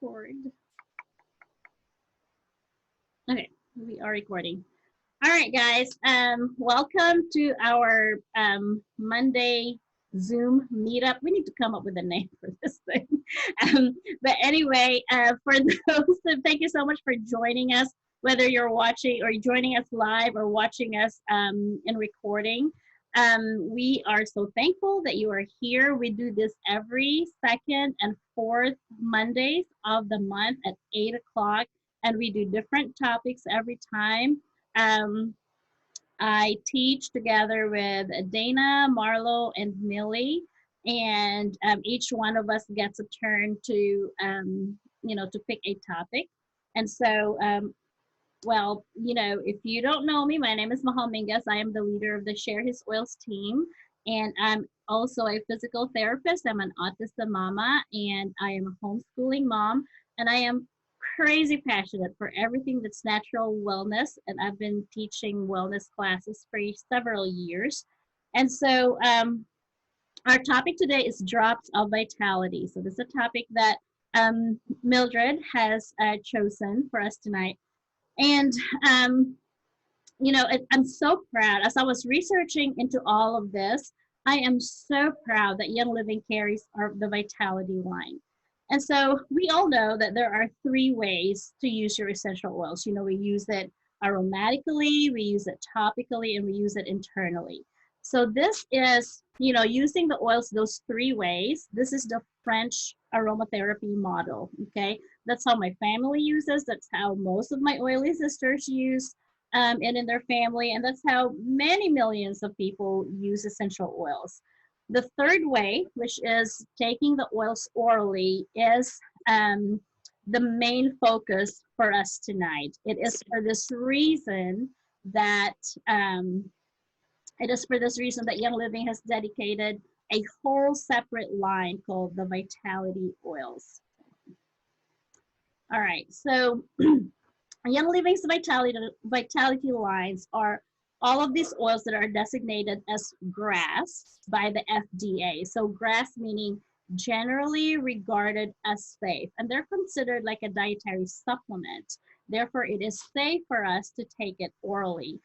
record. Okay, we are recording. All right, guys. Welcome to our Monday Zoom meetup. We need to come up with a name for this thing. But anyway, for those, thank you so much for joining us. Whether you're watching or joining us live or watching us in recording, we are so thankful that you are here. We do this every second and fourth Mondays of the month at 8 o'clock, and we do different topics every time. Um, I teach together with Dana, Marlo, and Millie, and each one of us gets a turn to, to pick a topic. And so, if you don't know me, my name is Mahal Mingus. I am the leader of the Share His Oils team, and I'm also a physical therapist. I'm an autistic mama, and I am a homeschooling mom, and I am crazy passionate for everything that's natural wellness, and I've been teaching wellness classes for several years. And so our topic today is drops of vitality. So this is a topic that Mildred has chosen for us tonight. And I'm so proud. As I was researching into all of this, I am so proud that Young Living carries the Vitality line. And so we all know that there are three ways to use your essential oils. We use it aromatically, we use it topically, and we use it internally. So this is, using the oils those three ways. This is the French aromatherapy model, okay? That's how my family uses. That's how most of my oily sisters use and in their family. And that's how many millions of people use essential oils. The third way, which is taking the oils orally, is the main focus for us tonight. It is for this reason that Young Living has dedicated a whole separate line called the Vitality Oils. All right, so Young Living's Vitality lines are all of these oils that are designated as GRAS by the FDA. So GRAS meaning generally regarded as safe, and they're considered like a dietary supplement. Therefore, it is safe for us to take it orally.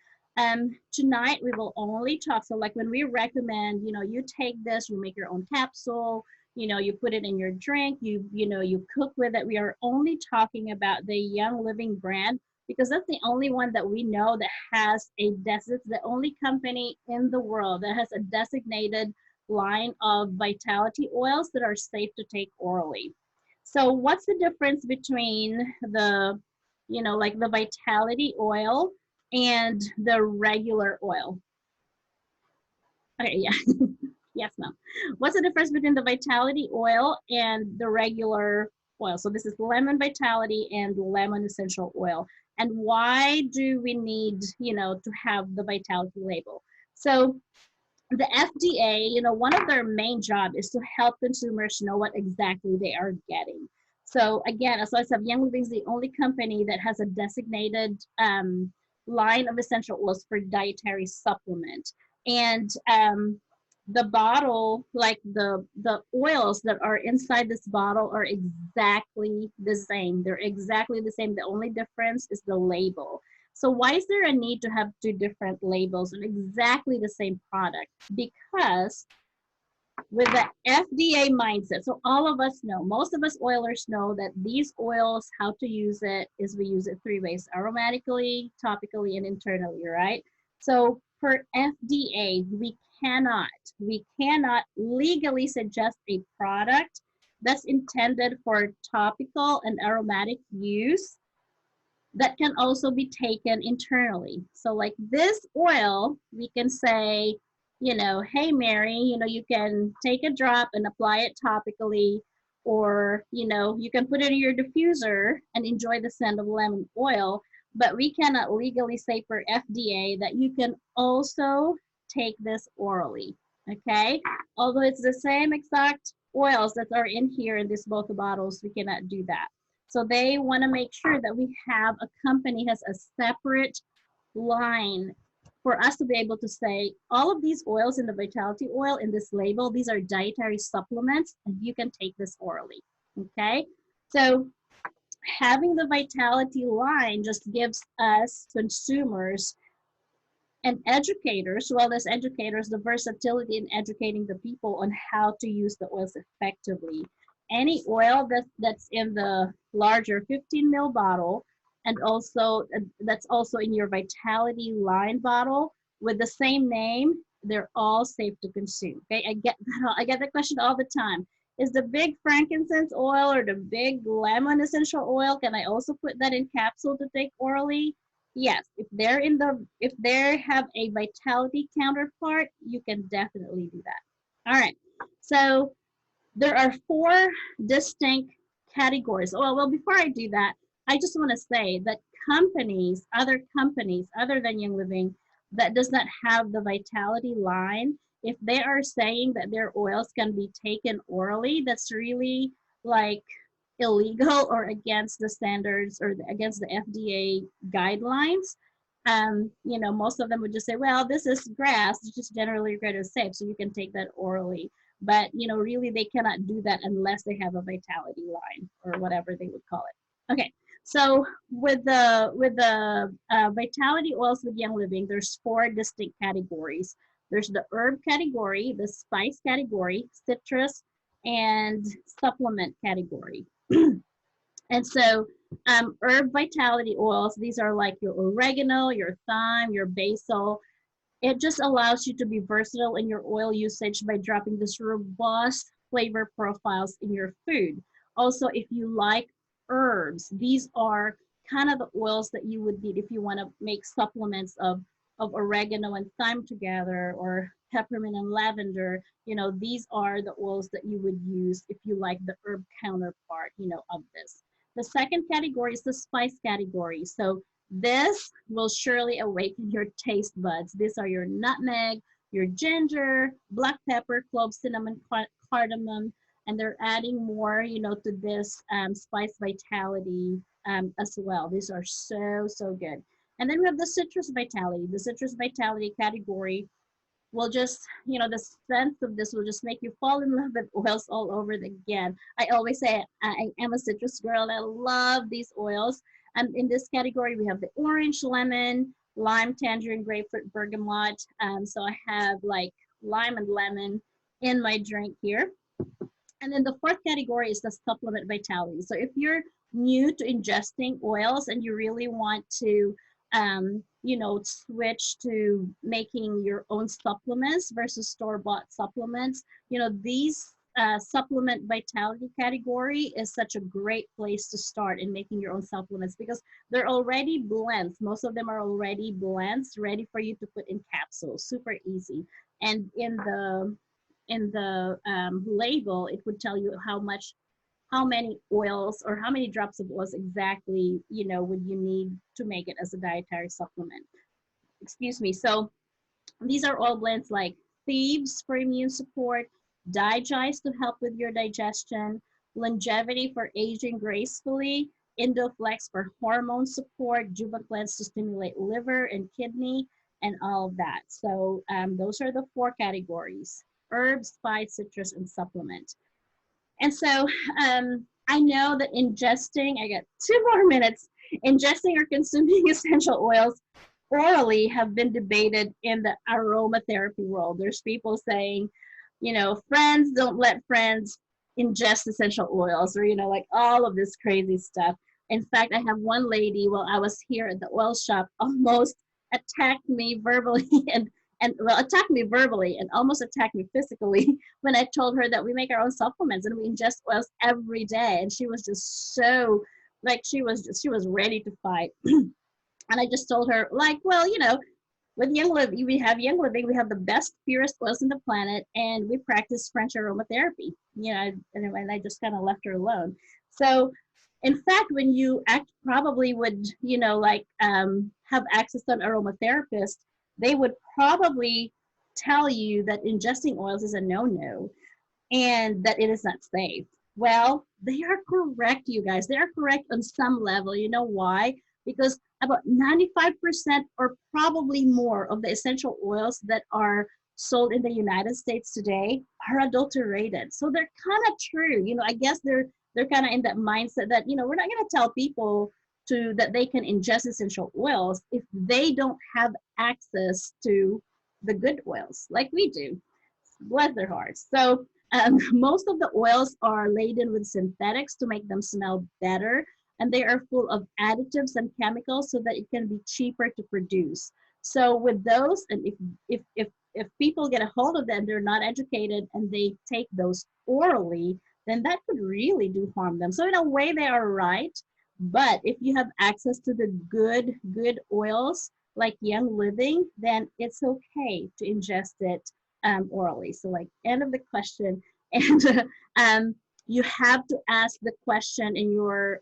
Tonight, we will only talk, so like when we recommend, you take this, you make your own capsule, you put it in your drink, you cook with it. We are only talking about the Young Living brand because that's the only one that we know that has it's the only company in the world that has a designated line of vitality oils that are safe to take orally. So what's the difference between the, like the vitality oil and the regular oil? Okay, yeah. Yes, no. What's the difference between the vitality oil and the regular oil? So this is lemon vitality and lemon essential oil. And why do we need, to have the vitality label? So the FDA, one of their main job is to help consumers know what exactly they are getting. So again, as I said, Young Living is the only company that has a designated line of essential oils for dietary supplement. And the bottle, like the oils that are inside this bottle are exactly the same. They're exactly the same. The only difference is the label. So why is there a need to have two different labels on exactly the same product? Because with the FDA mindset, so all of us know, most of us oilers know that these oils, how to use it is we use it three ways: aromatically, topically, and internally, right? So for FDA, we cannot legally suggest a product that's intended for topical and aromatic use that can also be taken internally. So like this oil, we can say, hey Mary, you can take a drop and apply it topically, or, you can put it in your diffuser and enjoy the scent of lemon oil. But we cannot legally say for FDA that you can also take this orally, okay? Although it's the same exact oils that are in here in these both bottles, we cannot do that. So they want to make sure that we have a company has a separate line for us to be able to say all of these oils in the vitality oil in this label, these are dietary supplements and you can take this orally, okay? So having the vitality line just gives us consumers and educators, well as educators, the versatility in educating the people on how to use the oils effectively. Any oil that's in the larger 15 ml bottle, and also that's also in your vitality line bottle with the same name, they're all safe to consume. Okay, I get that question all the time. Is the big frankincense oil or the big lemon essential oil, can I also put that in capsule to take orally? Yes, if they have a vitality counterpart, you can definitely do that. All right. So there are four distinct categories. Well, before I do that, I just want to say that other companies other than Young Living that does not have the vitality line, if they are saying that their oils can be taken orally, that's really like illegal or against the standards or against the FDA guidelines. Most of them would just say, well, this is grass, it's just generally regarded as safe, so you can take that orally. But really they cannot do that unless they have a vitality line or whatever they would call it. Okay, so with the vitality oils with Young Living, there's four distinct categories. There's the herb category, the spice category, citrus, and supplement category. And so herb vitality oils, these are like your oregano, your thyme, your basil. It just allows you to be versatile in your oil usage by dropping this robust flavor profiles in your food. Also, if you like herbs, these are kind of the oils that you would need if you want to make supplements of oregano and thyme together, or peppermint and lavender. These are the oils that you would use if you like the herb counterpart, of this. The second category is the spice category. So this will surely awaken your taste buds. These are your nutmeg, your ginger, black pepper, clove, cinnamon, cardamom, and they're adding more, to this spice vitality as well. These are so, so good. And then we have the citrus vitality. The citrus vitality category will just, the sense of this will just make you fall in love with oils all over again. I always say I am a citrus girl and I love these oils. And in this category, we have the orange, lemon, lime, tangerine, grapefruit, bergamot. So I have like lime and lemon in my drink here. And then the fourth category is the supplement vitality. So if you're new to ingesting oils and you really want to, switch to making your own supplements versus store-bought supplements, these supplement vitality category is such a great place to start in making your own supplements because they're already blends. Most of them are already blends ready for you to put in capsules, super easy. And in the label, it would tell you how many oils or how many drops of oils exactly, would you need to make it as a dietary supplement. Excuse me. So these are all blends like Thieves for immune support, Digest to help with your digestion, Longevity for aging gracefully, Indoflex for hormone support, Juvacleanse to stimulate liver and kidney, and all of that. So those are the four categories: herb, spice, citrus, and supplement. And so I know that I got 2 more minutes, ingesting or consuming essential oils orally have been debated in the aromatherapy world. There's people saying, friends don't let friends ingest essential oils, or, like all of this crazy stuff. In fact, I have one lady while I was here at the oil shop almost attacked me verbally and well, attacked me verbally and almost attacked me physically when I told her that we make our own supplements and we ingest oils every day. And she was just so like she was ready to fight. And I just told her, like, well, with Young Living, we have Young Living, we have the best, purest oils on the planet, and we practice French aromatherapy. And I just kind of left her alone. So, in fact, when you probably would, have access to an aromatherapist, they would probably tell you that ingesting oils is a no-no and that it is not safe. Well, they are correct, you guys. They are correct on some level. You know why? Because about 95% or probably more of the essential oils that are sold in the United States today are adulterated. So they're kind of true. I guess they're they're kind of in that mindset that, you know, we're not going to tell people to that they can ingest essential oils if they don't have access to the good oils like we do. Bless their hearts. So most of the oils are laden with synthetics to make them smell better, and they are full of additives and chemicals so that it can be cheaper to produce. So with those, and if people get a hold of them, they're not educated, and they take those orally, then that could really do harm them. So in a way, they are right. But if you have access to the good oils like Young Living, then it's okay to ingest it orally. So like end of the question, and you have to ask the question in your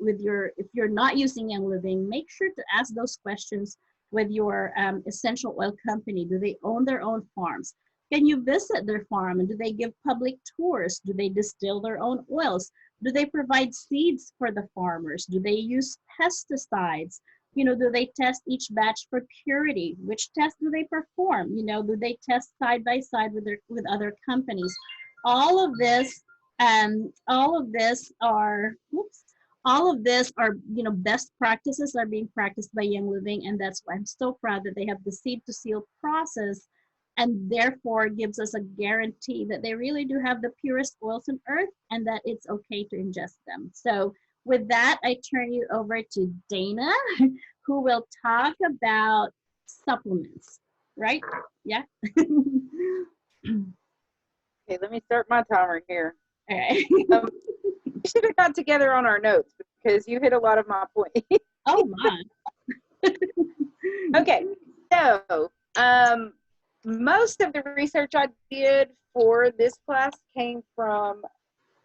with your, if you're not using Young Living, make sure to ask those questions with your essential oil company. Do they own their own farms? Can you visit their farm, and do they give public tours? Do they distill their own oils? Do they provide seeds for the farmers? Do they use pesticides? You know, do they test each batch for purity? Which test do they perform? You know, do they test side by side with other companies? All of this, all of this are, whoops, all of this are, you know, best practices are being practiced by Young Living, and that's why I'm so proud that they have the seed to seal process, and therefore gives us a guarantee that they really do have the purest oils on earth, and that it's okay to ingest them. So with that, I turn you over to Dana, who will talk about supplements, right? Yeah. Okay, let me start my timer here. All right. We should have got together on our notes because you hit a lot of my points. Oh my. Okay, so most of the research I did for this class came from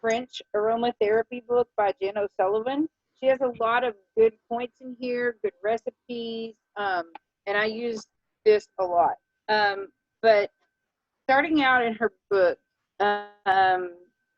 French aromatherapy book by Jen O'Sullivan. She has a lot of good points in here, good recipes, and I use this a lot. But starting out in her book,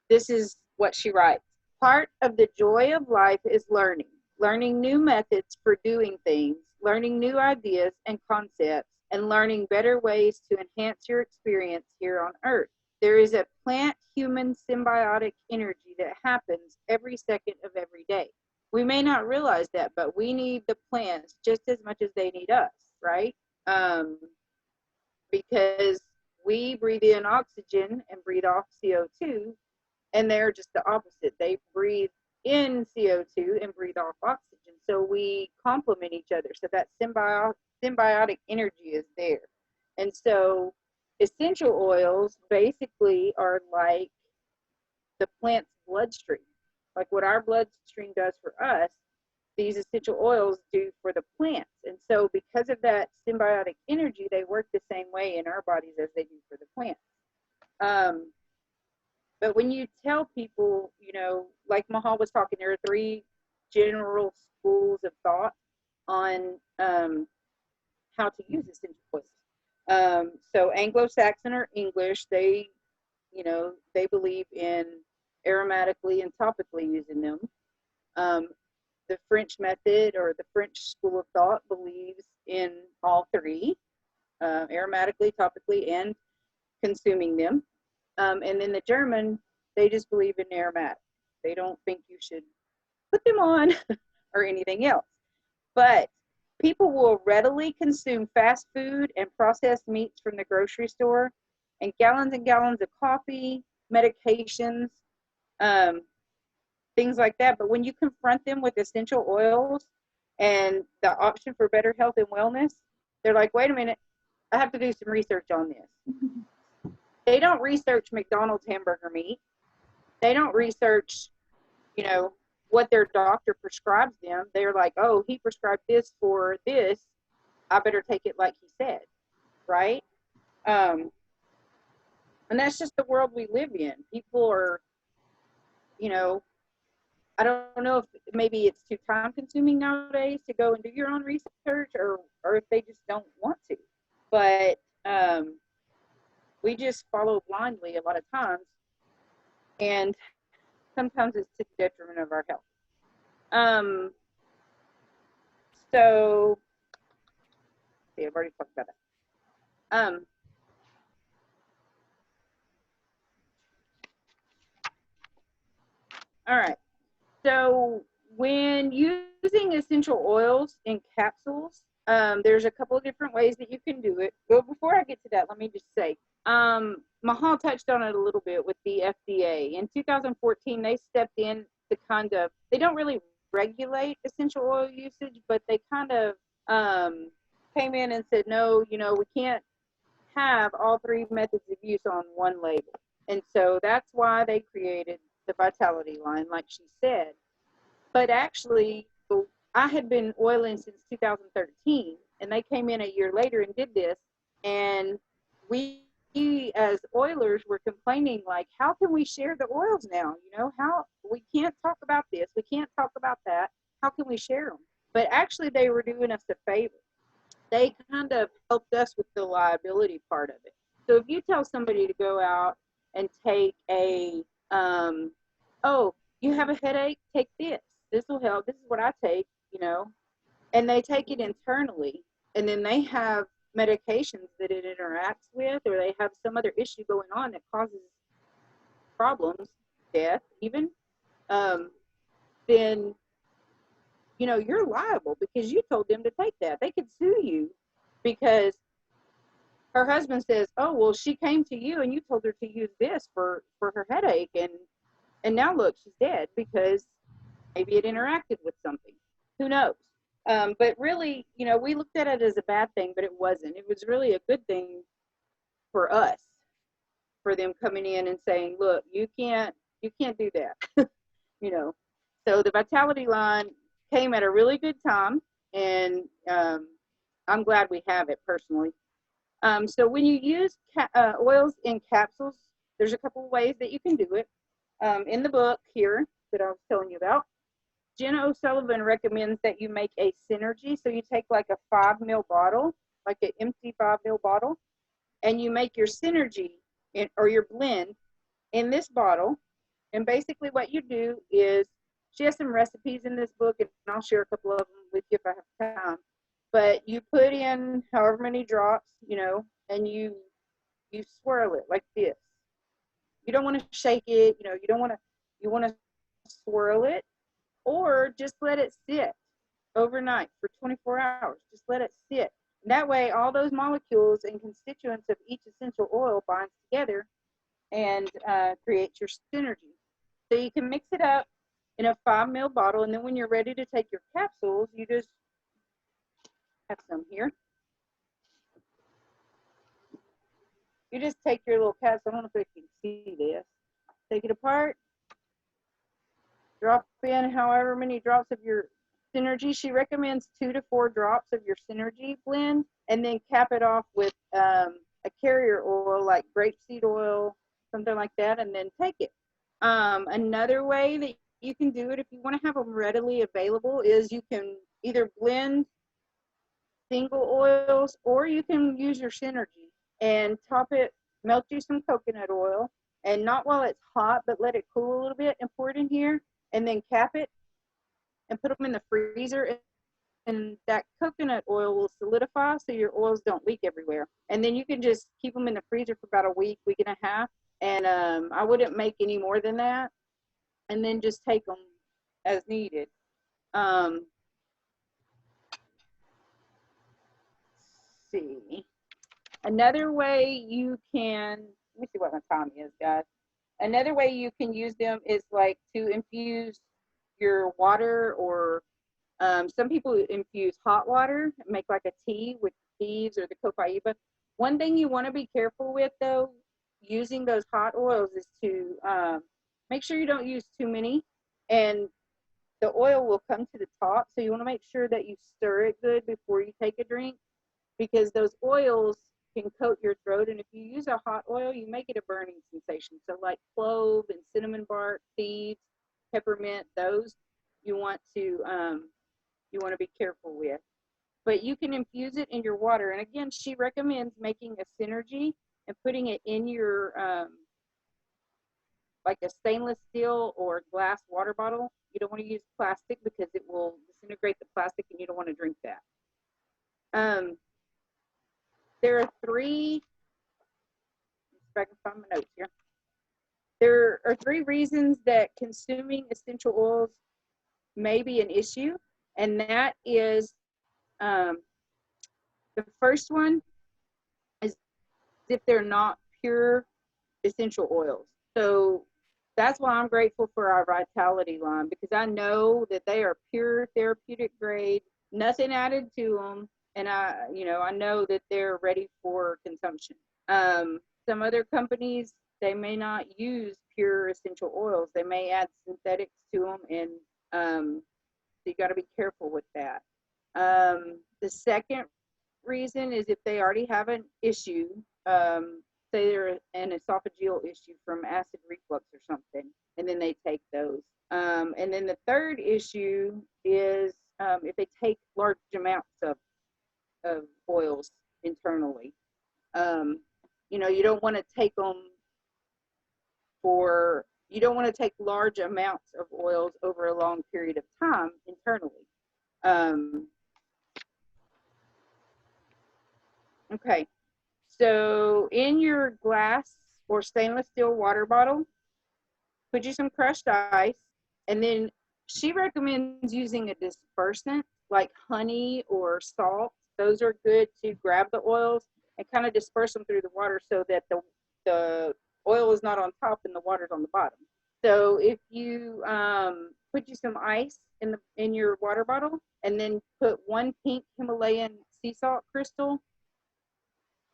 this is what she writes. Part of the joy of life is learning. Learning new methods for doing things, learning new ideas and concepts, and learning better ways to enhance your experience here on Earth. There is a plant-human symbiotic energy that happens every second of every day. We may not realize that, but we need the plants just as much as they need us, right? Because we breathe in oxygen and breathe off CO2, and they're just the opposite. They breathe in CO2 and breathe off oxygen. So we complement each other. So that symbiotic energy is there. And so essential oils basically are like the plant's bloodstream. Like what our bloodstream does for us, these essential oils do for the plants. And so because of that symbiotic energy, they work the same way in our bodies as they do for the plants. But when you tell people, you know, like Mahal was talking, there are 3 general schools of thought on how to use essential oils. So Anglo-Saxon or English, they, you know, they believe in aromatically and topically using them. The French method or the French school of thought believes in all 3, aromatically, topically, and consuming them. And then the German, they just believe in aromatic. They don't think you should put them on or anything else. But people will readily consume fast food and processed meats from the grocery store, and gallons of coffee, medications, things like that. But when you confront them with essential oils and the option for better health and wellness, they're like, wait a minute, I have to do some research on this. They don't research McDonald's hamburger meat. They don't research, you know, what their doctor prescribes them. They're like, oh, he prescribed this for this, I better take it like he said, right? And that's just the world we live in. People are, you know, I don't know if maybe it's too time consuming nowadays to go and do your own research, or if they just don't want to. But we just follow blindly a lot of times, and sometimes it's to the detriment of our health. So, see, I've already talked about that. All right. So when using essential oils in capsules, there's a couple of different ways that you can do it. But before I get to that, let me just say, Mahal touched on it a little bit with the FDA. In 2014, they stepped in to kind of, they don't really regulate essential oil usage, but they kind of came in and said, no, you know, we can't have all three methods of use on one label. And so that's why they created the Vitality line, like she said. But actually, I had been oiling since 2013, and they came in a year later and did this. And we, as oilers, were complaining, like, how can we share the oils now? You know, how we can't talk about this, we can't talk about that. How can we share them? But actually, they were doing us a favor. They kind of helped us with the liability part of it. So if you tell somebody to go out and take a, oh, you have a headache, take this. This will help. This is what I take, you know, and they take it internally, and then they have medications that it interacts with, or they have some other issue going on that causes problems, death even, then, you know, you're liable because you told them to take that. They could sue you because her husband says, oh, well, she came to you and you told her to use this for her headache, and now look, she's dead because maybe it interacted with something. Who knows? But really, you know, we looked at it as a bad thing, but it wasn't. It was really a good thing for us, for them coming in and saying, look, you can't do that. You know, so the Vitality line came at a really good time, and I'm glad we have it personally. So when you use oils in capsules, there's a couple of ways that you can do it. In the book here that I was telling you about, Jenna O'Sullivan recommends that you make a synergy. So you take like a 5 ml bottle, like an empty 5 ml bottle, and you make your synergy or your blend in this bottle. And basically what you do is, she has some recipes in this book, and I'll share a couple of them with you if I have time. But you put in however many drops, you know, and you swirl it like this. You don't want to shake it, you know, you want to swirl it, or just let it sit overnight for 24 hours. Just let it sit. And that way, all those molecules and constituents of each essential oil binds together and creates your synergy. So you can mix it up in a 5 ml bottle, and then when you're ready to take your capsules, you just have some here. You just take your little capsule. I don't know if you can see this. Take it apart. Drop in however many drops of your synergy. She recommends 2 to 4 drops of your synergy blend, and then cap it off with a carrier oil like grapeseed oil, something like that, and then take it. Another way that you can do it if you want to have them readily available is you can either blend single oils, or you can use your synergy and top it, melt you some coconut oil, and not while it's hot, but let it cool a little bit and pour it in here, and then cap it and put them in the freezer, and that coconut oil will solidify so your oils don't leak everywhere. And then you can just keep them in the freezer for about a week, week and a half, and I wouldn't make any more than that, and then just take them as needed. See, another way you can, let me see what my time is, guys. Another way you can use them is like to infuse your water, or some people infuse hot water, make like a tea with leaves or the copaiba. One thing you want to be careful with, though, using those hot oils, is to make sure you don't use too many, and the oil will come to the top. So you want to make sure that you stir it good before you take a drink, because those oils can coat your throat. And if you use a hot oil, you make it a burning sensation. So like clove and cinnamon bark, thieves, peppermint, those you want to be careful with. But you can infuse it in your water. And again, she recommends making a synergy and putting it in your like a stainless steel or glass water bottle. You don't want to use plastic because it will disintegrate the plastic, and you don't want to drink that. There are 3, if I can find my notes here. there are 3 reasons that consuming essential oils may be an issue, and that is the first one is if they're not pure essential oils. So that's why I'm grateful for our Vitality line, because I know that they are pure therapeutic grade, nothing added to them, and I know that they're ready for consumption. Some other companies, they may not use pure essential oils. They may add synthetics to them, and so you got to be careful with that. The second reason is if they already have an issue, say they're an esophageal issue from acid reflux or something, and then they take those. And then the third issue is if they take large amounts of oils internally. You don't want to take them you don't want to take large amounts of oils over a long period of time internally. Okay, so in your glass or stainless steel water bottle, put you some crushed ice, and then she recommends using a dispersant like honey or salt. Those are good to grab the oils and kind of disperse them through the water so that the oil is not on top and the water's on the bottom. So if you put you some ice in your water bottle, and then put 1 pink Himalayan sea salt crystal,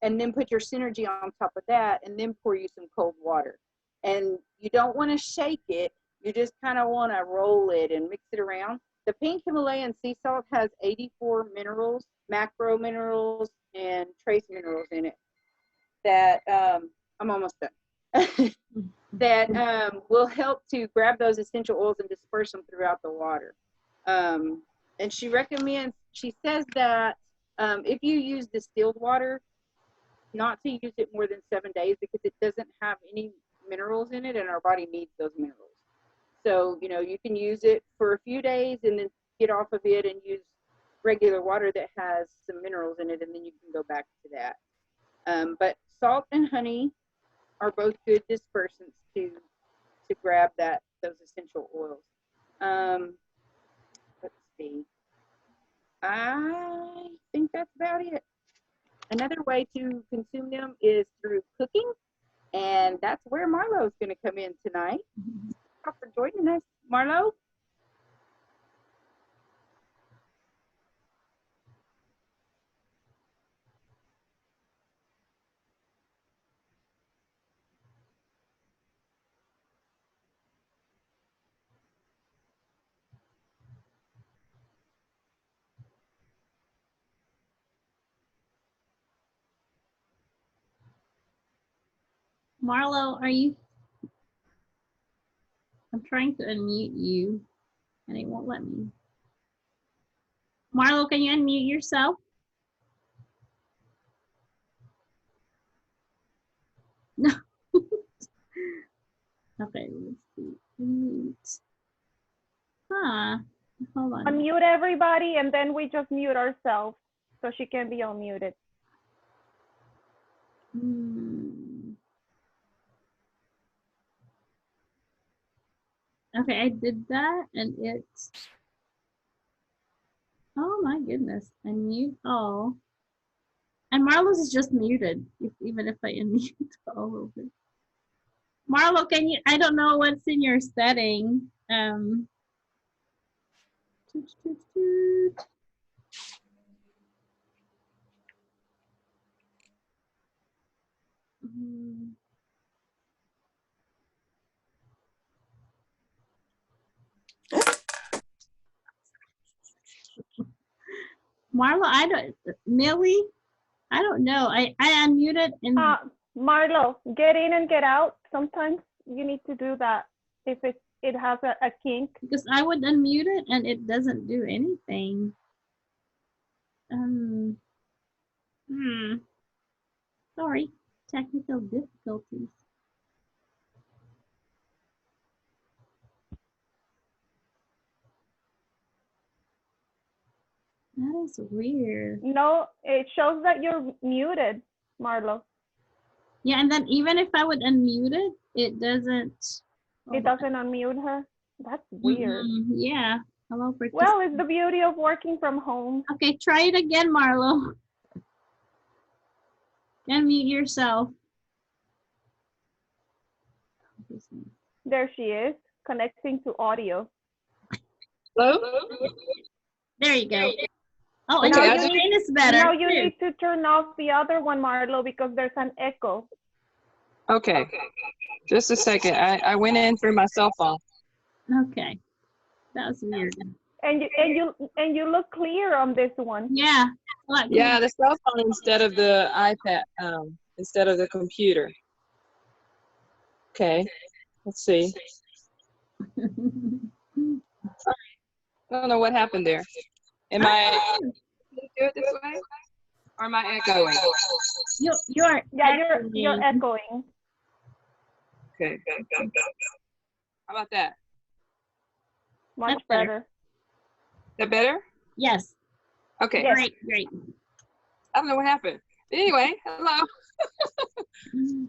and then put your Synergy on top of that, and then pour you some cold water. And you don't want to shake it. You just kind of want to roll it and mix it around. The pink Himalayan sea salt has 84 minerals, macro minerals, and trace minerals in it that I'm almost done. That will help to grab those essential oils and disperse them throughout the water. And she says that if you use distilled water, not to use it more than 7 days, because it doesn't have any minerals in it, and our body needs those minerals. So, you can use it for a few days and then get off of it and use regular water that has some minerals in it, and then you can go back to that. But salt and honey are both good dispersants to grab those essential oils. Let's see. I think that's about it. Another way to consume them is through cooking, and that's where Marlo's going to come in tonight. Thanks for joining us, Marlo. Marlo, I'm trying to unmute you and it won't let me. Marlo, can you unmute yourself? No. Okay, let's see. Unmute. Huh. Hold on. Unmute everybody, and then we just mute ourselves so she can be unmuted. Okay, I did that, and it's. Oh my goodness! Unmute all. And Marlo's is just muted, even if I unmute all over. Marlo, can you? I don't know what's in your setting. Marlo, Millie, I don't know. I unmuted and Marlo, get in and get out. Sometimes you need to do that if it has a kink. Because I would unmute it and it doesn't do anything. Sorry, technical difficulties. That is weird. No, it shows that you're muted, Marlo. Yeah, and then even if I would unmute it, it doesn't. It Hold on. doesn't unmute her. That's weird. Yeah. Hello, Well, it's the beauty of working from home. Okay, try it again, Marlo. Unmute yourself. There she is, connecting to audio. Hello? There you go. Oh, and Now your you need- screen is better. Now you too. need to turn off the other one, Marlo, because there's an echo. Okay. Just a second. I went in through my cell phone. Okay. That was weird. And you look clear on this one. Yeah. a lot Yeah, the cell phone instead of the iPad, instead of the computer. Okay. Let's see. cooler. I don't know what happened there. Am I can you do it this way? Or am I echoing? You're Yeah, you're echoing. echoing. Okay. How about that? Much That's better. better. Is that better? Yes. Okay. Yes. Great. I don't know what happened. But anyway, hello.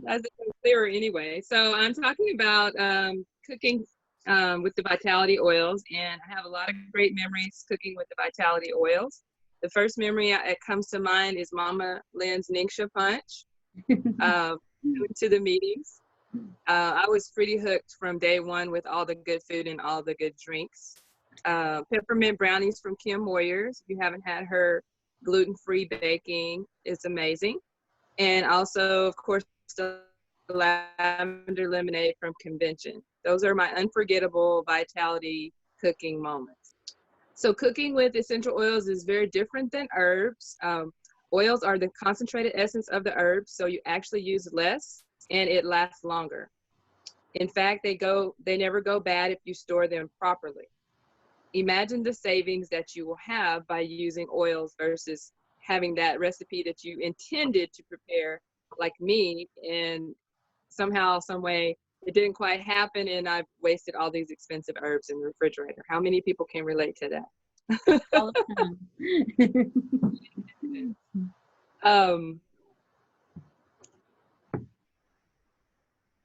That's clearer anyway. So I'm talking about cooking with the Vitality oils, and I have a lot of great memories cooking with the Vitality oils. The first memory that comes to mind is Mama Lynn's Ningxia punch to the meetings. I was pretty hooked from day one with all the good food and all the good drinks. Peppermint brownies from Kim Moyers. If you haven't had her gluten-free baking, it's amazing. And also, of course, the lavender lemonade from Convention. Those are my unforgettable Vitality cooking moments. So cooking with essential oils is very different than herbs. Oils are the concentrated essence of the herbs, so you actually use less and it lasts longer. In fact, they never go bad if you store them properly. Imagine the savings that you will have by using oils versus having that recipe that you intended to prepare, like me, and somehow, some way, it didn't quite happen, and I've wasted all these expensive herbs in the refrigerator. How many people can relate to that? All the time.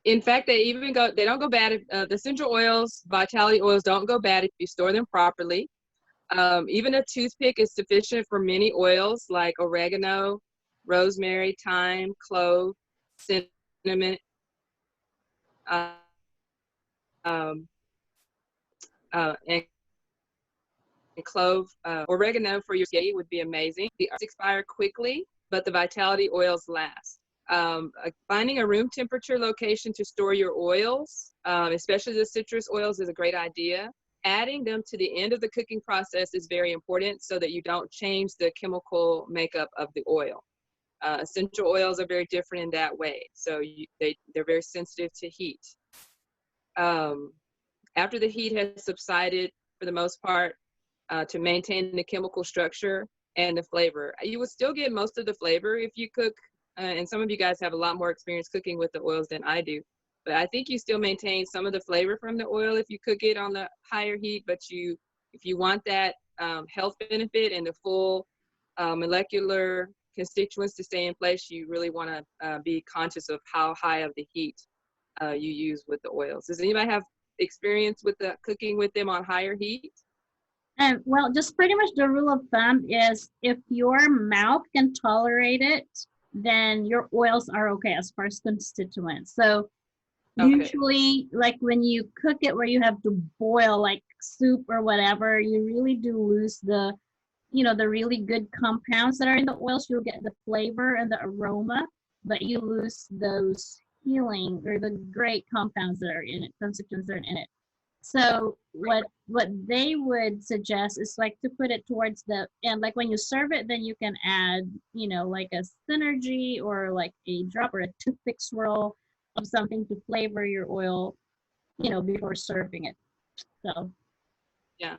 In fact, they don't go bad if the essential oils, Vitality oils, don't go bad if you store them properly. Even a toothpick is sufficient for many oils like oregano, rosemary, thyme, clove, cinnamon, and clove. Oregano for your skin would be amazing. The herbs expire quickly, but the Vitality oils last. Finding a room temperature location to store your oils, especially the citrus oils, is a great idea. Adding them to the end of the cooking process is very important so that you don't change the chemical makeup of the oil. Essential oils are very different in that way. So they're very sensitive to heat. After the heat has subsided, for the most part, to maintain the chemical structure and the flavor. You would still get most of the flavor if you cook, and some of you guys have a lot more experience cooking with the oils than I do. But I think you still maintain some of the flavor from the oil if you cook it on the higher heat, but if you want that health benefit and the full molecular constituents to stay in place, you really want to be conscious of how high of the heat you use with the oils. Does anybody have experience with the cooking with them on higher heat? Well, just pretty much the rule of thumb is if your mouth can tolerate it, then your oils are okay as far as constituents. So Okay. usually, like when you cook it where you have to boil like soup or whatever, you really do lose the really good compounds that are in the oils. You'll get the flavor and the aroma, but you lose those healing or the great compounds that are in it, constituents that are in it. So what they would suggest is like to put it towards the end, like when you serve it, then you can add, like a synergy or like a drop or a toothpick swirl of something to flavor your oil, before serving it. So. Yeah,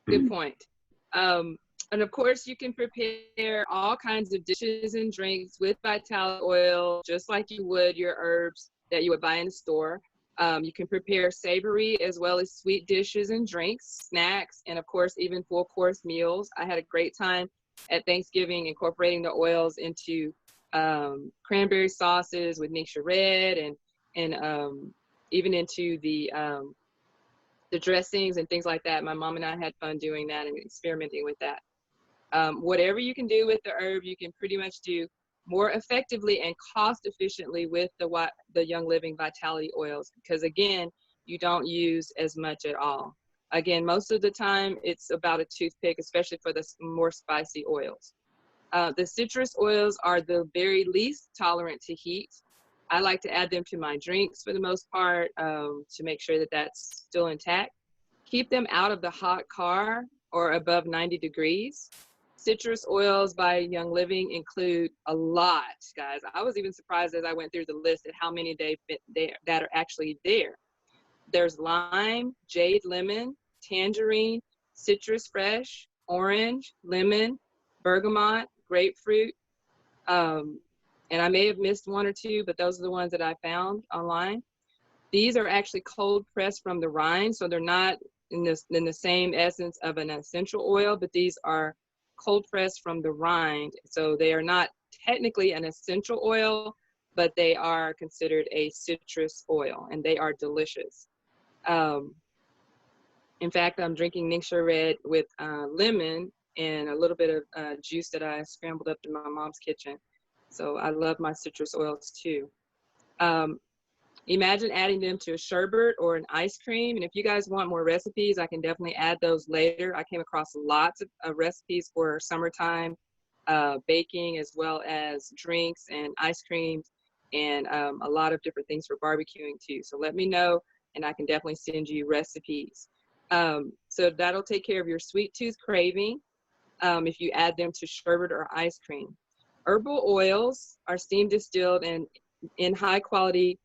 good point. And of course, you can prepare all kinds of dishes and drinks with Vitality oil, just like you would your herbs that you would buy in the store. You can prepare savory as well as sweet dishes and drinks, snacks, and of course, even full course meals. I had a great time at Thanksgiving incorporating the oils into cranberry sauces with Ningxia Red, and even into the dressings and things like that. My mom and I had fun doing that and experimenting with that. Whatever you can do with the herb, you can pretty much do more effectively and cost efficiently with the Young Living Vitality oils, because again, you don't use as much at all. Again, most of the time it's about a toothpick, especially for the more spicy oils. The citrus oils are the very least tolerant to heat. I like to add them to my drinks for the most part, to make sure that that's still intact. Keep them out of the hot car or above 90 degrees. Citrus oils by Young Living include a lot, guys. I was even surprised as I went through the list at how many that are actually there. There's lime, jade lemon, tangerine, citrus fresh, orange, lemon, bergamot, grapefruit, and I may have missed one or two, but those are the ones that I found online. These are actually cold pressed from the rind, so they're not in the same essence of an essential oil, but these are cold pressed from the rind, so they are not technically an essential oil, but they are considered a citrus oil, and they are delicious. In fact, I'm drinking Ningxia Red with lemon and a little bit of juice that I scrambled up in my mom's kitchen. So I love my citrus oils too. Imagine adding them to a sherbet or an ice cream. And if you guys want more recipes, I can definitely add those later. I came across lots of recipes for summertime baking, as well as drinks and ice creams, and a lot of different things for barbecuing too. So let me know, and I can definitely send you recipes. So that'll take care of your sweet tooth craving if you add them to sherbet or ice cream. Herbal oils are steam distilled, and in high quality,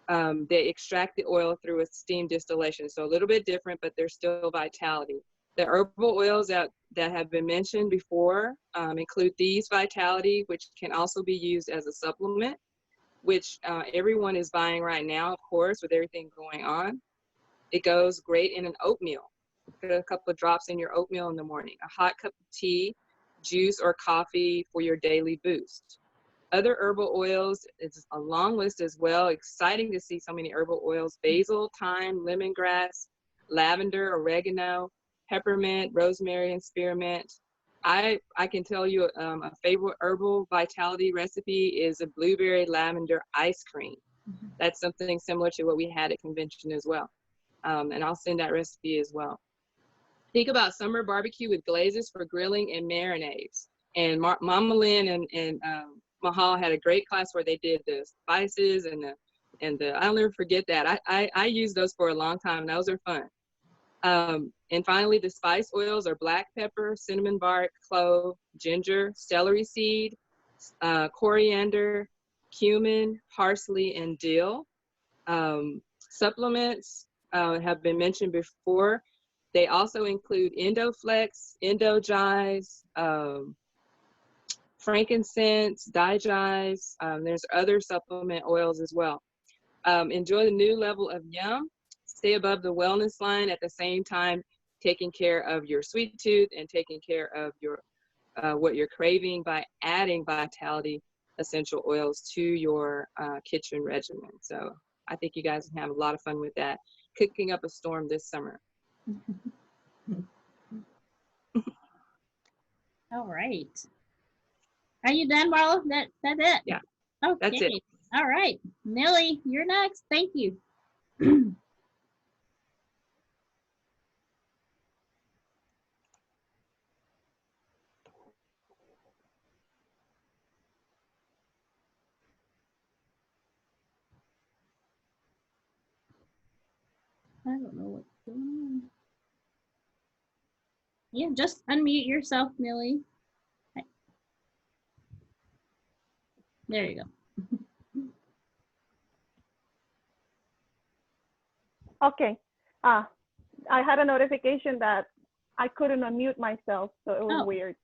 they extract the oil through a steam distillation. So a little bit different, but they're still Vitality. The herbal oils that have been mentioned before include these Vitality, which can also be used as a supplement, which everyone is buying right now, of course, with everything going on. It goes great in an oatmeal. Put a couple of drops in your oatmeal in the morning, a hot cup of tea, juice, or coffee for your daily boost. Other herbal oils, it's a long list as well. Exciting to see so many herbal oils: basil, thyme, lemongrass, lavender, oregano, peppermint, rosemary, and spearmint. I can tell you a favorite herbal Vitality recipe is a blueberry lavender ice cream. That's something similar to what we had at convention as well. And I'll send that recipe as well. Think about summer barbecue with glazes for grilling and marinades. And Mama Lynn and Mahal had a great class where they did the spices and the I'll never forget that. I used those for a long time. Those are fun. And finally, the spice oils are black pepper, cinnamon bark, clove, ginger, celery seed, coriander, cumin, parsley, and dill. Supplements have been mentioned before. They also include Endoflex, Endogize, frankincense, digize. There's other supplement oils as well. Enjoy the new level of yum. Stay above the wellness line, at the same time taking care of your sweet tooth and taking care of your what you're craving by adding Vitality essential oils to your kitchen regimen. So I think you guys can have a lot of fun with that. Cooking up a storm this summer. All right. Are you done, Marla? That's it? Yeah. Okay. That's it. All right. Millie, you're next. Thank you. I don't know what's going on. Yeah, just unmute yourself, Millie. There you go. Okay. I had a notification that I couldn't unmute myself, so it was weird.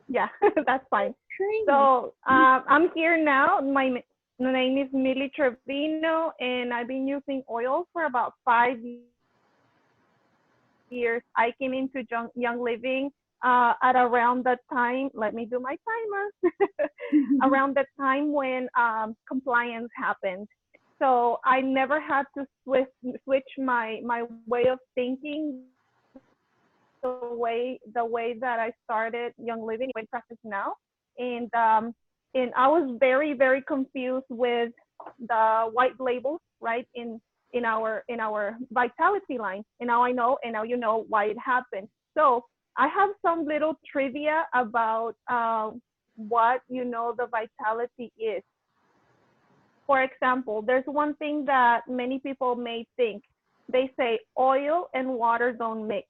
Yeah, that's fine. Crazy. So I'm here now. My name is Millie Trevino, and I've been using oils for about 5 years. I came into Young Living at around that time, let me do my timer, around the time when compliance happened. So I never had to switch my way of thinking, the way that I started Young Living, way practice now, and I was very very confused with the white labels, right, in our vitality line, and now I know, and now you know why it happened. So I have some little trivia about what the vitality is. For example, there's one thing that many people may think. They say oil and water don't mix.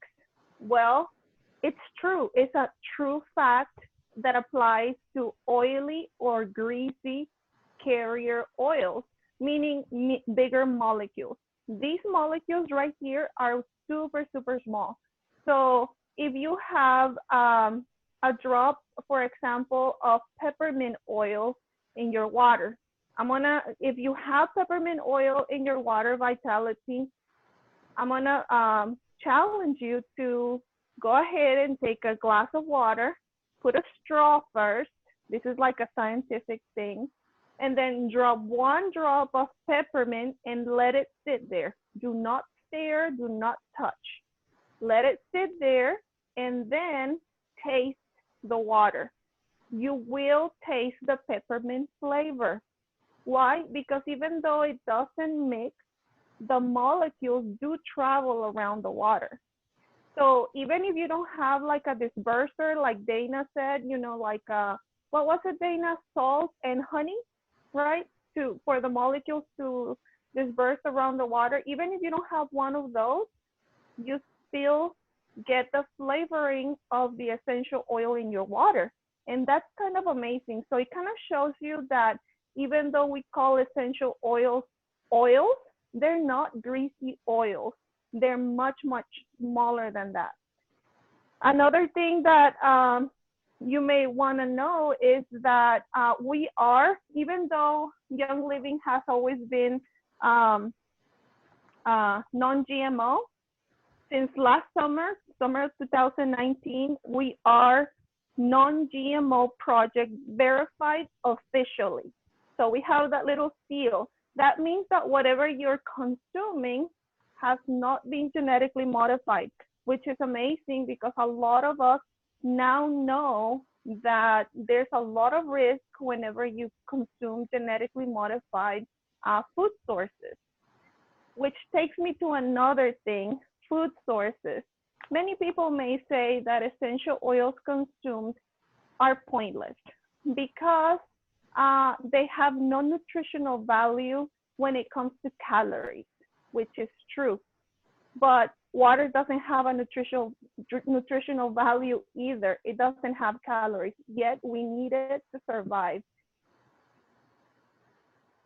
Well, it's true. It's a true fact that applies to oily or greasy carrier oils, meaning bigger molecules. These molecules right here are super, super small. So if you have a drop, for example, of peppermint oil in your water, if you have peppermint oil in your water vitality, I'm gonna challenge you to go ahead and take a glass of water, put a straw first. This is like a scientific thing. And then drop one drop of peppermint and let it sit there. Do not stir, do not touch. Let it sit there and then taste the water. You will taste the peppermint flavor. Why? Because even though it doesn't mix, the molecules do travel around the water. So even if you don't have like a disperser, like Dana said, like what was it, Dana? Salt and honey, right? For the molecules to disperse around the water. Even if you don't have one of those, you still get the flavoring of the essential oil in your water. And that's kind of amazing. So it kind of shows you that even though we call essential oils oils, they're not greasy oils. They're much, much smaller than that. Another thing that you may want to know is that we are, even though Young Living has always been non-GMO, since last summer of 2019, we are non-GMO project verified officially. So we have that little seal. That means that whatever you're consuming has not been genetically modified, which is amazing because a lot of us now know that there's a lot of risk whenever you consume genetically modified food sources. Which takes me to another thing, food sources. Many people may say that essential oils consumed are pointless because they have no nutritional value when it comes to calories, which is true. But water doesn't have a nutritional value either. It doesn't have calories, yet we need it to survive.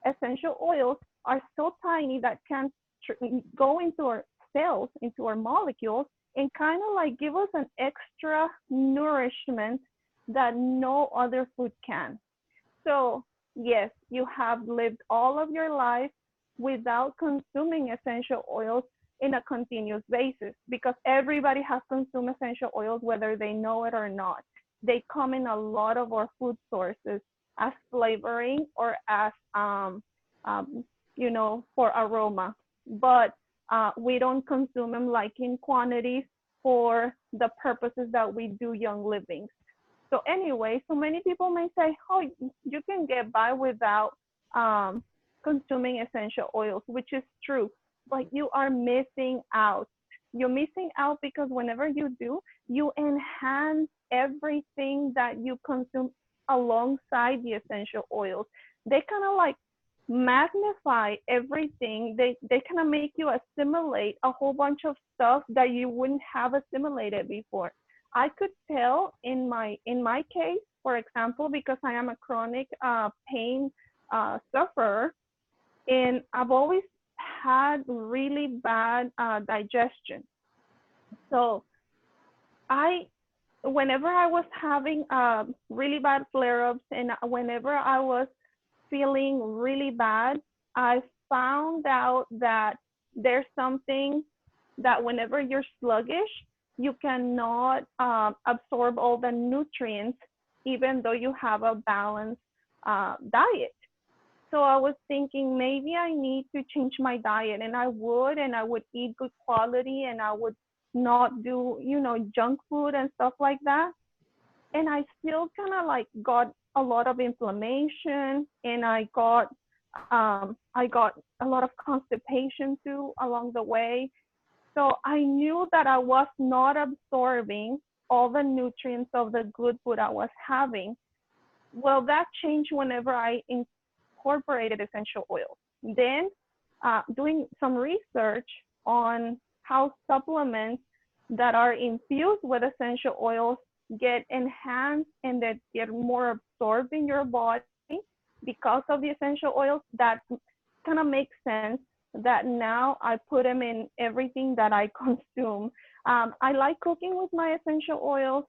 Essential oils are so tiny that can go into our cells, into our molecules, and kind of like give us an extra nourishment that no other food can. So yes, you have lived all of your life without consuming essential oils in a continuous basis because everybody has consumed essential oils whether they know it or not. They come in a lot of our food sources as flavoring or as for aroma, but we don't consume them like in quantities for the purposes that we do Young Living. So anyway, so many people may say, oh, you can get by without consuming essential oils, which is true, but you are missing out. You're missing out because whenever you do, you enhance everything that you consume alongside the essential oils. They kind of like magnify everything. They kind of make you assimilate a whole bunch of stuff that you wouldn't have assimilated before. I could tell in my case, for example, because I am a chronic pain sufferer, and I've always had really bad digestion. So whenever I was having really bad flare-ups and whenever I was feeling really bad, I found out that there's something that whenever you're sluggish, you cannot absorb all the nutrients, even though you have a balanced diet. So I was thinking maybe I need to change my diet, and I would eat good quality, and I would not do, junk food and stuff like that. And I still kind of like got a lot of inflammation, and I got a lot of constipation too along the way. So I knew that I was not absorbing all the nutrients of the good food I was having. Well, that changed whenever I incorporated essential oils. Then doing some research on how supplements that are infused with essential oils get enhanced and that get more absorbed in your body because of the essential oils, that kind of makes sense that now I put them in everything that I consume. I like cooking with my essential oils.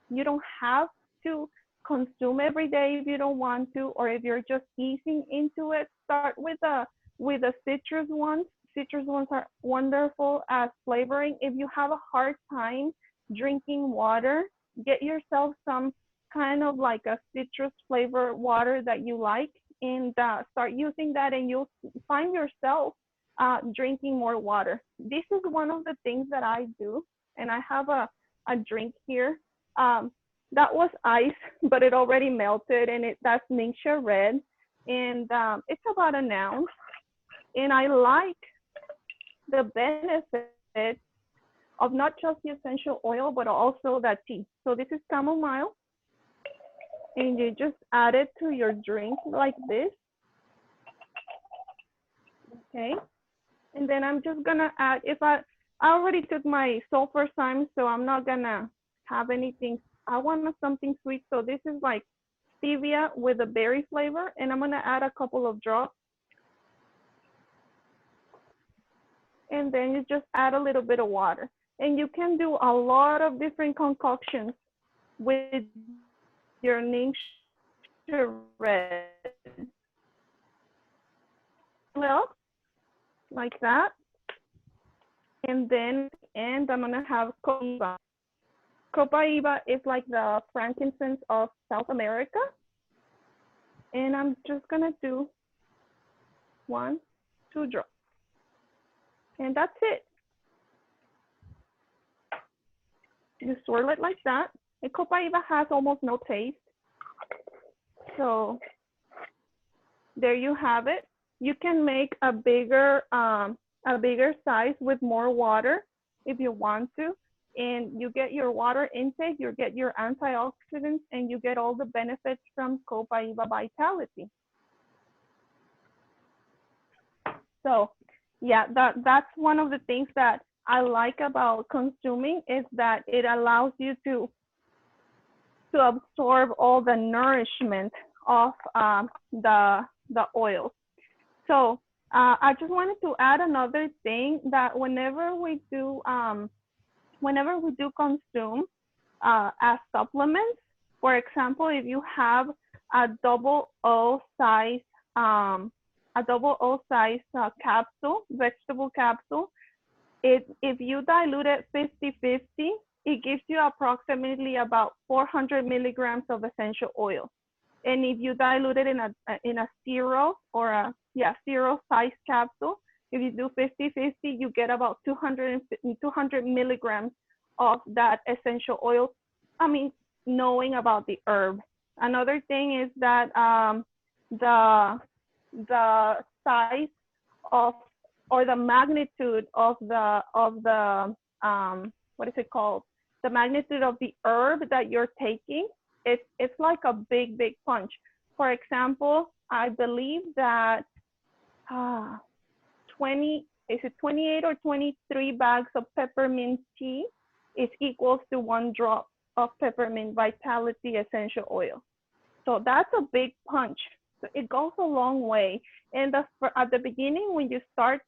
You don't have to consume every day if you don't want to, or if you're just easing into it, start with the citrus ones. Citrus ones are wonderful as flavoring. If you have a hard time drinking water, get yourself some kind of like a citrus flavor water that you like, and start using that, and you'll find yourself drinking more water. This is one of the things that I do, and I have a drink here. That was ice, but it already melted, and that's Ningxia Red, and it's about an ounce. And I like the benefit of not just the essential oil, but also that tea. So this is chamomile, and you just add it to your drink like this. Okay, and then I'm just gonna add, I already took my sulfur thyme, so I'm not gonna have anything. I want something sweet, so this is like stevia with a berry flavor, and I'm gonna add a couple of drops. And then you just add a little bit of water. And you can do a lot of different concoctions with your Ningxia Red. Well, like that. And then, I'm gonna have Copaiba. Copaiba is like the frankincense of South America. And I'm just gonna do 1, 2 drops. And that's it. You swirl it like that. And Copaiba has almost no taste. So there you have it. You can make a bigger size with more water if you want to. And you get your water intake, you get your antioxidants, and you get all the benefits from Copaiba Vitality. So yeah, that's one of the things that I like about consuming, is that it allows you to absorb all the nourishment of the oils. So I just wanted to add another thing, that whenever we do consume as supplements, for example, if you have a double O size capsule, vegetable capsule, if you dilute it 50-50, it gives you approximately about 400 milligrams of essential oil. And if you dilute it in a zero or a zero size capsule, if you do 50-50, you get about 200 milligrams of that essential oil. I mean, knowing about the herb. Another thing is that the size of, or the magnitude of the what is it called? The magnitude of the herb that you're taking, it's like a big punch. For example, I believe that 28 or 23 bags of peppermint tea is equals to 1 drop of peppermint vitality essential oil. So that's a big punch. So it goes a long way. And at the beginning, when you start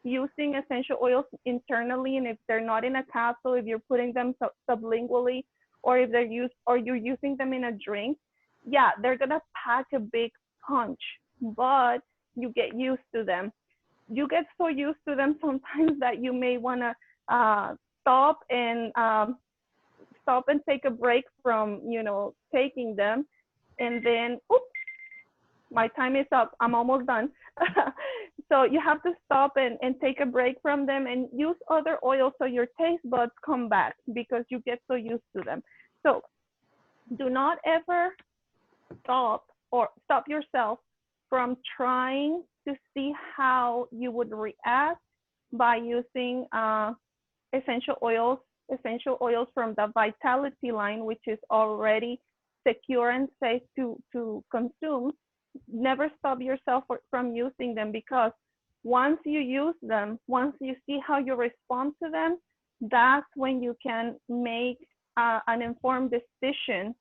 using essential oils internally, and if they're not in a capsule, if you're putting them sublingually, or if you're using them in a drink, yeah, they're gonna pack a big punch, but you get used to them. You get so used to them sometimes that you may wanna stop and take a break from, you know, taking them, and then, oops, my time is up. I'm almost done. So you have to stop and take a break from them and use other oils so your taste buds come back because you get so used to them. So do not ever stop yourself from trying to see how you would react by using essential oils from the Vitality line, which is already secure and safe to consume. Never stop yourself from using them, because once you use them, once you see how you respond to them, that's when you can make an informed decision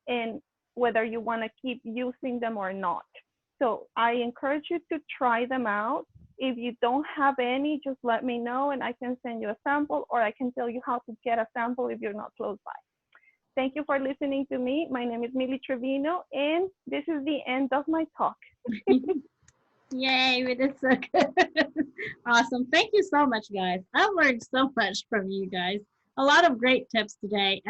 in whether you want to keep using them or not. So I encourage you to try them out. If you don't have any, just let me know and I can send you a sample, or I can tell you how to get a sample if you're not close by. Thank you for listening to me. My name is Millie Trevino, and this is the end of my talk. Yay, we did so good. Awesome. Thank you so much, guys. I've learned so much from you guys. A lot of great tips today.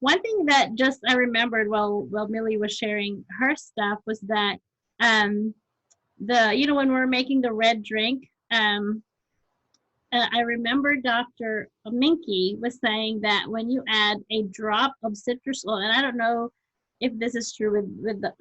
One thing that just I remembered while Millie was sharing her stuff was that when we were making the red drink, I remember Dr. Minky was saying that when you add a drop of citrus oil, and I don't know if this is true with the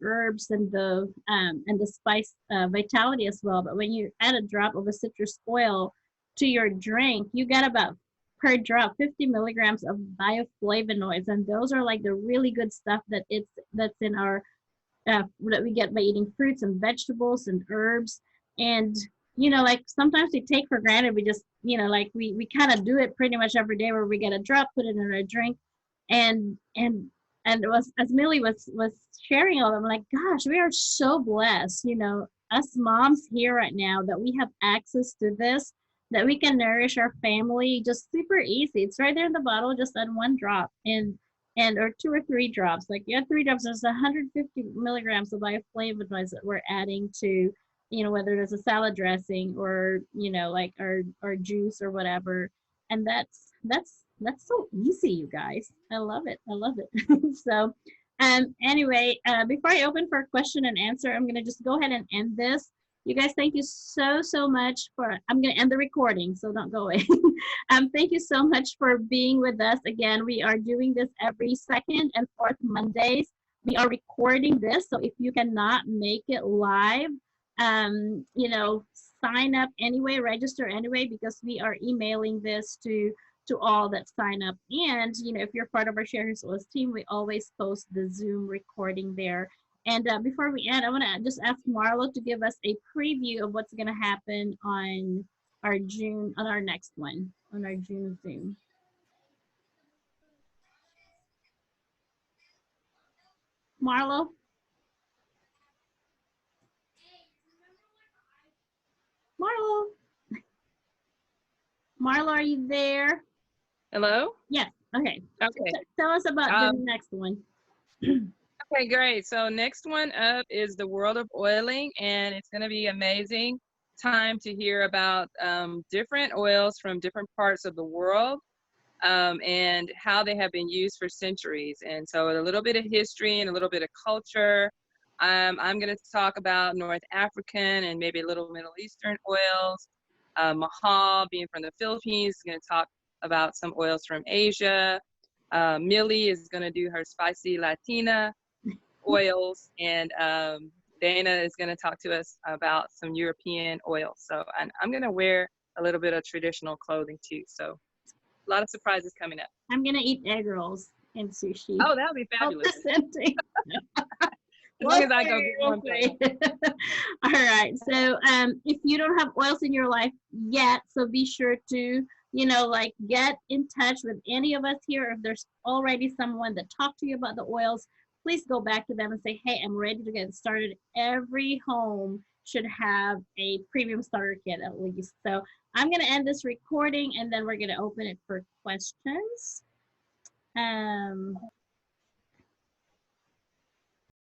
herbs and the spice Vitality as well, but when you add a drop of a citrus oil to your drink, you get about per drop 50 milligrams of bioflavonoids, and those are like the really good stuff that's in our that we get by eating fruits and vegetables and herbs. And like sometimes we take for granted, we just like we kind of do it pretty much every day, where we get a drop, put it in our drink, and it was, as Millie was sharing all of them, like, gosh, we are so blessed, us moms here right now, that we have access to this, that we can nourish our family just super easy. It's right there in the bottle, just add one drop or 2 or 3 drops. Like you add 3 drops, there's 150 milligrams of bioflavonoids that we're adding to, whether there's a salad dressing or, like our juice or whatever. And that's so easy, you guys. I love it. I love it. So anyway, before I open for question and answer, I'm going to just go ahead and end this. You guys, thank you so much I'm going to end the recording, so don't go away. Thank you so much for being with us. Again, we are doing this every 2nd and 4th Mondays. We are recording this, so if you cannot make it live, sign up anyway, register anyway, because we are emailing this to all that sign up. And, if you're part of our Share Your Solace team, we always post the Zoom recording there. And before we end, I want to just ask Marlo to give us a preview of what's going to happen on our next one, on our June Zoom. Marlo? Marlo, are you there? Hello? Yes. Okay. Okay. Tell us about the next one. Okay, great. So next one up is the world of oiling, and it's going to be amazing time to hear about different oils from different parts of the world and how they have been used for centuries. And so a little bit of history and a little bit of culture. I'm going to talk about North African and maybe a little Middle Eastern oils. Mahal, being from the Philippines, is going to talk about some oils from Asia. Millie is going to do her spicy Latina oils, and Dana is going to talk to us about some European oils. So I'm going to wear a little bit of traditional clothing too. So a lot of surprises coming up. I'm going to eat egg rolls and sushi. Oh, that would be fabulous. As long as I go get one thing. All right. So if you don't have oils in your life yet, so be sure to, get in touch with any of us here. If there's already someone that talked to you about the oils, please go back to them and say, hey, I'm ready to get started. Every home should have a premium starter kit at least. So I'm going to end this recording, and then we're going to open it for questions.